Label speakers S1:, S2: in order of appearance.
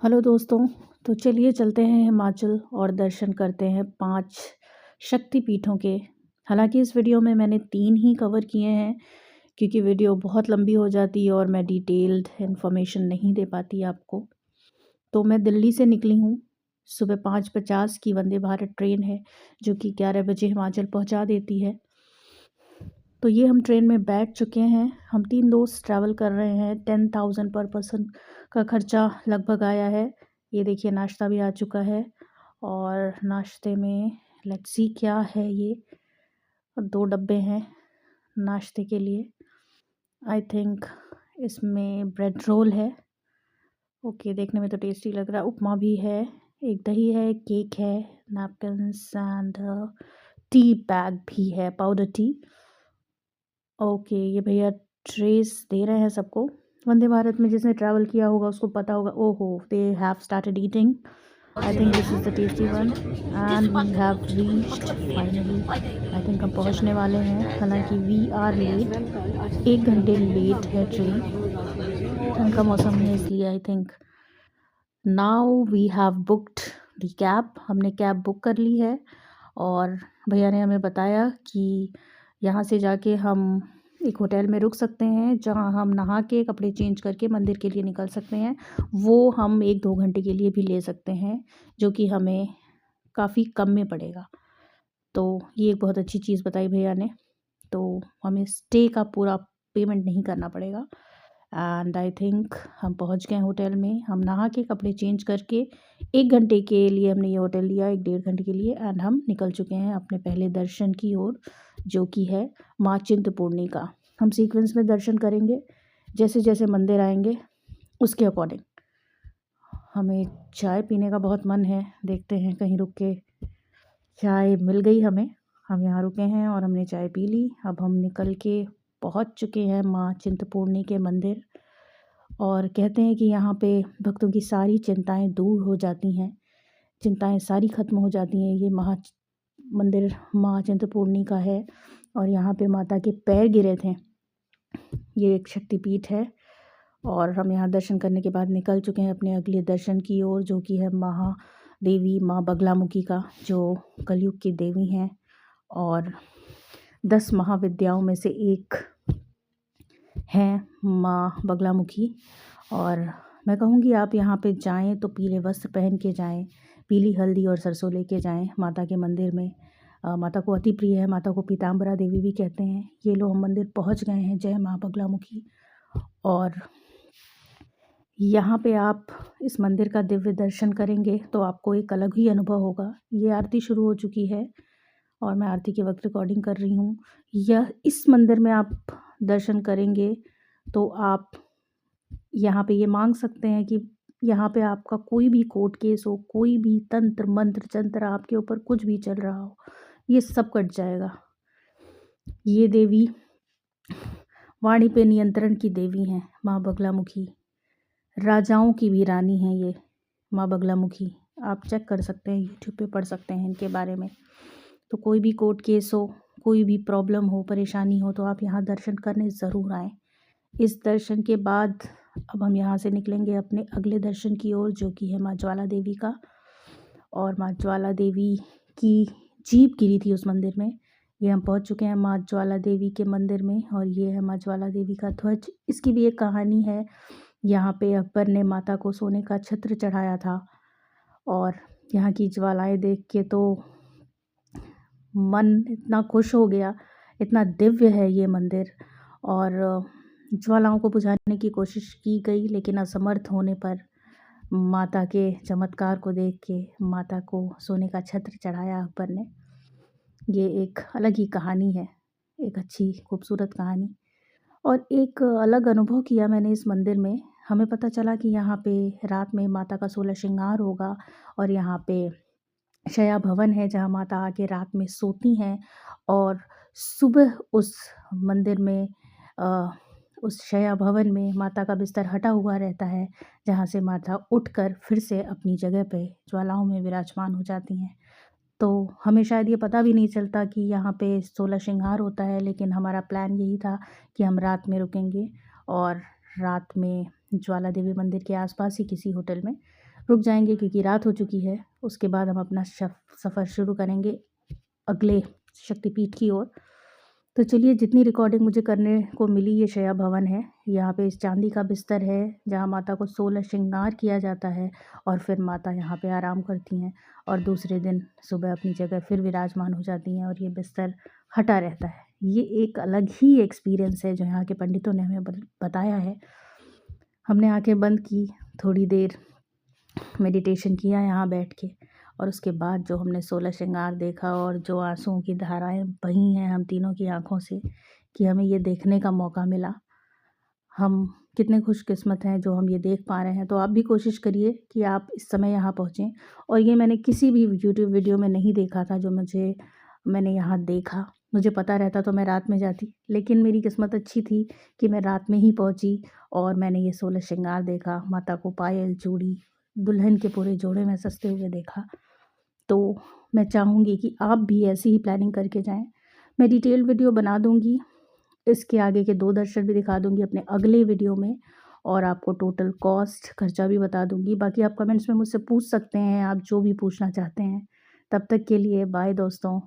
S1: Hello दोस्तों। तो चलिए चलते हैं हिमाचल और दर्शन करते हैं 5 शक्तिपीठों के। हालांकि इस वीडियो में मैंने 3 ही कवर किए हैं क्योंकि वीडियो बहुत लंबी हो जाती है और मैं डिटेल्ड इन्फॉर्मेशन नहीं दे पाती आपको। तो मैं दिल्ली से निकली हूँ। सुबह 5:50 की वंदे भारत ट्रेन है जो कि 11 बजे हिमाचल पहुँचा देती है। तो ये हम ट्रेन में बैठ चुके हैं। हम 3 दोस्त ट्रैवल कर रहे हैं। 10,000 पर पर्सन का खर्चा लगभग आया है। ये देखिए नाश्ता भी आ चुका है और नाश्ते में लेट्स सी क्या है ये। 2 डब्बे हैं नाश्ते के लिए। आई थिंक इसमें ब्रेड रोल है। ओके, देखने में तो टेस्टी लग रहा है। उपमा भी है, एक दही है, एक केक है, नैपकिन्स एंड टी बैग भी है, पाउडर टी। ओके, ये भैया ट्रेस दे रहे हैं सबको। वंदे भारत में जिसने ट्रैवल किया होगा उसको पता होगा। ओहो, they have started eating. I think this is the tasty one and we have reached finally. I think हम पहुंचने वाले हैं। हालांकि वी आर लेट, 1 घंटे लेट है ट्रेन। ठंड का मौसम है इसलिए I think. Now we have booked the cab. हमने कैब बुक कर ली है और भैया ने हमें बताया कि यहाँ से जाके हम एक होटल में रुक सकते हैं जहाँ हम नहा के कपड़े चेंज करके मंदिर के लिए निकल सकते हैं। वो हम 1-2 घंटे के लिए भी ले सकते हैं जो कि हमें काफ़ी कम में पड़ेगा। तो ये एक बहुत अच्छी चीज़ बताई भैया ने। तो हमें स्टे का पूरा पेमेंट नहीं करना पड़ेगा। एंड आई थिंक हम पहुंच गए होटल में। हम नहा के कपड़े चेंज करके 1 घंटे के लिए हमने ये होटल लिया, 1-1.5 घंटे के लिए। एंड हम निकल चुके हैं अपने पहले दर्शन की ओर जो कि है माँ चिंतपूर्णी का। हम सीक्वेंस में दर्शन करेंगे, जैसे जैसे मंदिर आएंगे उसके अकॉर्डिंग। हमें चाय पीने का बहुत मन है, देखते हैं कहीं रुक के। चाय मिल गई हमें, हम यहाँ रुके हैं और हमने चाय पी ली। अब हम निकल के पहुँच चुके हैं माँ चिंतपूर्णी के मंदिर। और कहते हैं कि यहाँ पे भक्तों की सारी चिंताएं दूर हो जाती हैं, चिंताएं सारी ख़त्म हो जाती हैं। ये मंदिर माँ चिंतपूर्णी का है और यहाँ पे माता के पैर गिरे थे। ये एक शक्तिपीठ है और हम यहाँ दर्शन करने के बाद निकल चुके हैं अपने अगले दर्शन की ओर जो कि है महादेवी माँ बगलामुखी का, जो कलयुग की देवी हैं और 10 महाविद्याओं में से एक हैं माँ बगलामुखी। और मैं कहूँगी आप यहाँ पे जाएं तो पीले वस्त्र पहन के जाएं, पीली हल्दी और सरसों लेके जाएं माता के मंदिर में। माता को अति प्रिय है, माता को पीताम्बरा देवी भी कहते हैं। ये लो हम मंदिर पहुँच गए हैं, जय माँ बगलामुखी। और यहाँ पे आप इस मंदिर का दिव्य दर्शन करेंगे तो आपको एक अलग ही अनुभव होगा। ये आरती शुरू हो चुकी है और मैं आरती के वक्त रिकॉर्डिंग कर रही हूँ। यह इस मंदिर में आप दर्शन करेंगे तो आप यहाँ पे ये मांग सकते हैं कि यहाँ पे आपका कोई भी कोर्ट केस हो, कोई भी तंत्र मंत्र जंत्र आपके ऊपर कुछ भी चल रहा हो, ये सब कट जाएगा। ये देवी वाणी पे नियंत्रण की देवी हैं माँ बगलामुखी। राजाओं की भी रानी हैं ये माँ बगलामुखी। आप चेक कर सकते हैं, यूट्यूब पे पढ़ सकते हैं इनके बारे में। तो कोई भी कोर्ट केस हो, कोई भी प्रॉब्लम हो, परेशानी हो, तो आप यहाँ दर्शन करने ज़रूर आएँ। इस दर्शन के बाद अब हम यहाँ से निकलेंगे अपने अगले दर्शन की ओर जो कि है माँ ज्वाला देवी का। और माँ ज्वाला देवी की जीभ गिरी थी उस मंदिर में। ये हम पहुँच चुके हैं माँ ज्वाला देवी के मंदिर में और ये है माँ ज्वाला देवी का ध्वज। इसकी भी एक कहानी है। यहाँ पे अकबर ने माता को सोने का छत्र चढ़ाया था और यहाँ की ज्वालाएँ देख के तो मन इतना खुश हो गया। इतना दिव्य है ये मंदिर। और ज्वालाओं को बुझाने की कोशिश की गई लेकिन असमर्थ होने पर माता के चमत्कार को देख के माता को सोने का छत्र चढ़ाया अकबर ने। ये एक अलग ही कहानी है, एक अच्छी खूबसूरत कहानी। और एक अलग अनुभव किया मैंने इस मंदिर में। हमें पता चला कि यहाँ पे रात में माता का 16 श्रृंगार होगा और यहाँ पे शया भवन है जहाँ माता आके रात में सोती हैं और सुबह उस मंदिर में उस शया भवन में माता का बिस्तर हटा हुआ रहता है जहाँ से माता उठकर फिर से अपनी जगह पे ज्वालाओं में विराजमान हो जाती हैं। तो हमें शायद ये पता भी नहीं चलता कि यहाँ पे 16 श्रृंगार होता है, लेकिन हमारा प्लान यही था कि हम रात में रुकेंगे और रात में ज्वाला देवी मंदिर के आसपास ही किसी होटल में रुक जाएंगे क्योंकि रात हो चुकी है। उसके बाद हम अपना सफ़र शुरू करेंगे अगले शक्तिपीठ की ओर। तो चलिए, जितनी रिकॉर्डिंग मुझे करने को मिली, ये शया भवन है। यहाँ पे इस चांदी का बिस्तर है जहाँ माता को 16 श्रृंगार किया जाता है और फिर माता यहाँ पे आराम करती हैं और दूसरे दिन सुबह अपनी जगह फिर विराजमान हो जाती हैं और ये बिस्तर हटा रहता है। ये एक अलग ही एक्सपीरियंस है जो यहाँ के पंडितों ने हमें बताया है। हमने आंखें बंद की, थोड़ी देर मेडिटेशन किया यहाँ बैठ के, और उसके बाद जो हमने 16 श्रृंगार देखा और जो आंसुओं की धाराएं बही हैं हम तीनों की आंखों से कि हमें ये देखने का मौका मिला। हम कितने खुशकिस्मत हैं जो हम ये देख पा रहे हैं। तो आप भी कोशिश करिए कि आप इस समय यहाँ पहुँचें। और ये मैंने किसी भी यूट्यूब वीडियो में नहीं देखा था जो मैंने यहाँ देखा। मुझे पता रहता तो मैं रात में जाती, लेकिन मेरी किस्मत अच्छी थी कि मैं रात में ही पहुँची और मैंने ये 16 श्रृंगार देखा। माता को पायल, चूड़ी, दुल्हन के पूरे जोड़े में सजते हुए देखा। तो मैं चाहूँगी कि आप भी ऐसी ही प्लानिंग करके जाएं। मैं डिटेल वीडियो बना दूँगी, इसके आगे के 2 दर्शन भी दिखा दूँगी अपने अगले वीडियो में, और आपको टोटल कॉस्ट, खर्चा भी बता दूँगी। बाकी आप कमेंट्स में मुझसे पूछ सकते हैं, आप जो भी पूछना चाहते हैं। तब तक के लिए बाय दोस्तों।